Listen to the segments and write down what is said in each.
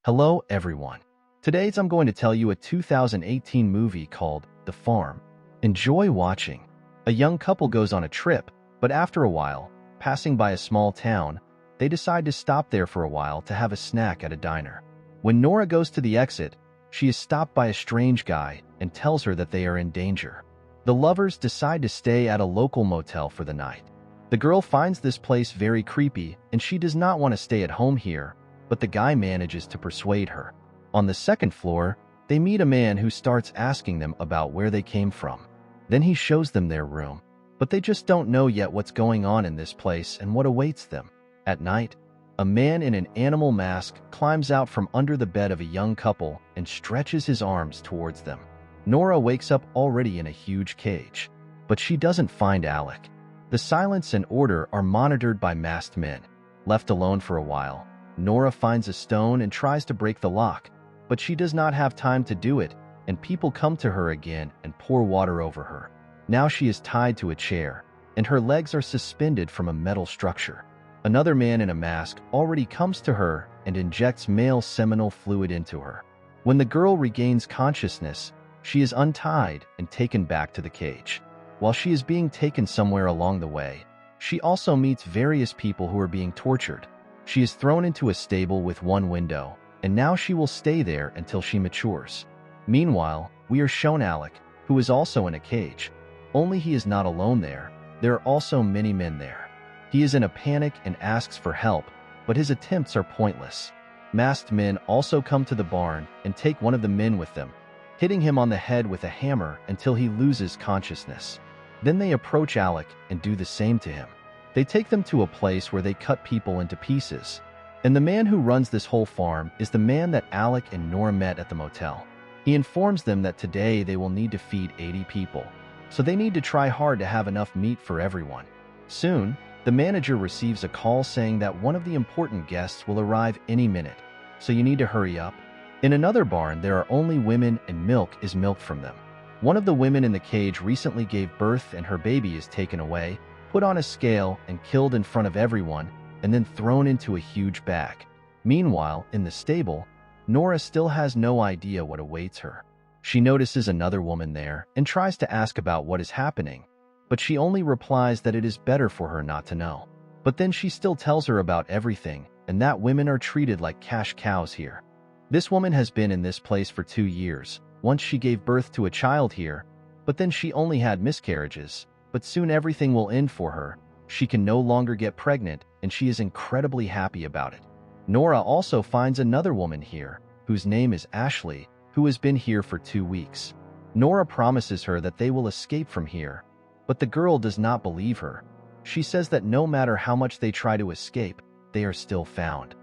Hello, everyone. Today I'm going to tell you a 2018 movie called The Farm. Enjoy watching. A young couple goes on a trip, but after a while, passing by a small town, they decide to stop there for a while to have a snack at a diner. When Nora goes to the exit, she is stopped by a strange guy and tells her that they are in danger. The lovers decide to stay at a local motel for the night. The girl finds this place very creepy and she does not want to stay at home here, but the guy manages to persuade her. On the second floor, they meet a man who starts asking them about where they came from. Then he shows them their room, but they just don't know yet what's going on in this place and what awaits them. At night, a man in an animal mask climbs out from under the bed of a young couple and stretches his arms towards them. Nora wakes up already in a huge cage, but she doesn't find Alec. The silence and order are monitored by masked men. Left alone for a while, Nora finds a stone and tries to break the lock, but she does not have time to do it, and people come to her again and pour water over her. Now she is tied to a chair, and her legs are suspended from a metal structure. Another man in a mask already comes to her and injects male seminal fluid into her. When the girl regains consciousness, she is untied and taken back to the cage. While she is being taken somewhere along the way, she also meets various people who are being tortured. She is thrown into a stable with one window, and now she will stay there until she matures. Meanwhile, we are shown Alec, who is also in a cage. Only he is not alone there. There are also many men there. He is in a panic and asks for help, but his attempts are pointless. Masked men also come to the barn and take one of the men with them, hitting him on the head with a hammer until he loses consciousness. Then they approach Alec and do the same to him. They take them to a place where they cut people into pieces. And the man who runs this whole farm is the man that Alec and Nora met at the motel. He informs them that today they will need to feed 80 people, so they need to try hard to have enough meat for everyone. Soon, the manager receives a call saying that one of the important guests will arrive any minute, so you need to hurry up. In another barn, there are only women and milk is milked from them. One of the women in the cage recently gave birth and her baby is taken away, put on a scale and killed in front of everyone, and then thrown into a huge bag. Meanwhile, in the stable, Nora still has no idea what awaits her. She notices another woman there and tries to ask about what is happening, but she only replies that it is better for her not to know. But then she still tells her about everything and that women are treated like cash cows here. This woman has been in this place for 2 years. Once she gave birth to a child here, but then she only had miscarriages. But soon everything will end for her. She can no longer get pregnant, and she is incredibly happy about it. Nora also finds another woman here, whose name is Ashley, who has been here for 2 weeks. Nora promises her that they will escape from here, but the girl does not believe her. She says that no matter how much they try to escape, they are still found.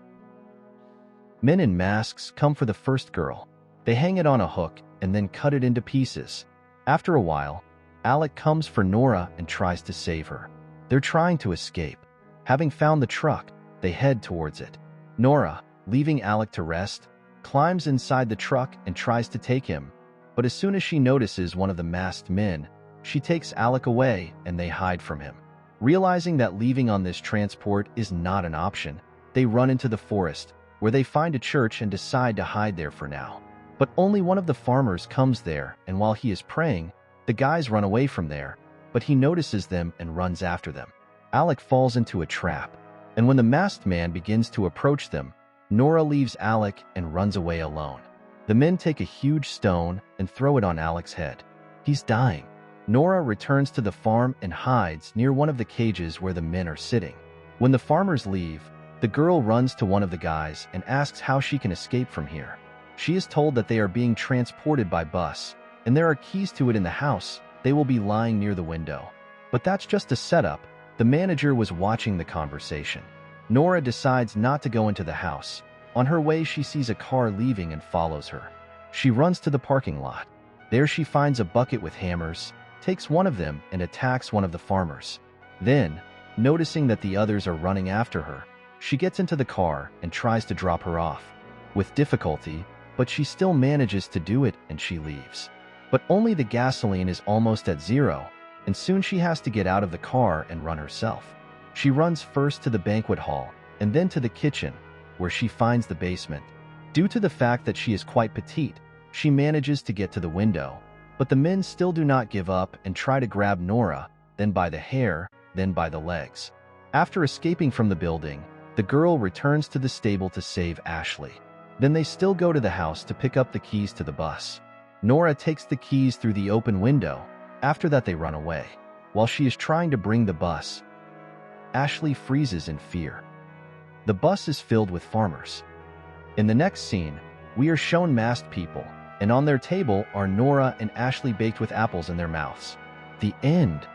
Men in masks come for the first girl. They hang it on a hook and then cut it into pieces. After a while, Alec comes for Nora and tries to save her. They're trying to escape. Having found the truck, they head towards it. Nora, leaving Alec to rest, climbs inside the truck and tries to take him, but as soon as she notices one of the masked men, she takes Alec away and they hide from him. Realizing that leaving on this transport is not an option, they run into the forest, where they find a church and decide to hide there for now. But only one of the farmers comes there, and while he is praying, the guys run away from there, but he notices them and runs after them. Alec falls into a trap, and when the masked man begins to approach them, Nora leaves Alec and runs away alone. The men take a huge stone and throw it on Alec's head. He's dying. Nora returns to the farm and hides near one of the cages where the men are sitting. When the farmers leave, the girl runs to one of the guys and asks how she can escape from here. She is told that they are being transported by bus, and there are keys to it in the house. They will be lying near the window. But that's just a setup. The manager was watching the conversation. Nora decides not to go into the house. On her way, she sees a car leaving and follows her. She runs to the parking lot. There she finds a bucket with hammers, takes one of them and attacks one of the farmers. Then, noticing that the others are running after her, she gets into the car and tries to drop her off. With difficulty, but she still manages to do it and she leaves. But only the gasoline is almost at zero, and soon she has to get out of the car and run herself. She runs first to the banquet hall and then to the kitchen, where she finds the basement. Due to the fact that she is quite petite, she manages to get to the window, but the men still do not give up and try to grab Nora, then by the hair, then by the legs. After escaping from the building, the girl returns to the stable to save Ashley. Then they still go to the house to pick up the keys to the bus. Nora takes the keys through the open window. After that, they run away. While she is trying to bring the bus, Ashley freezes in fear. The bus is filled with farmers. In the next scene, we are shown masked people, and on their table are Nora and Ashley baked with apples in their mouths. The end.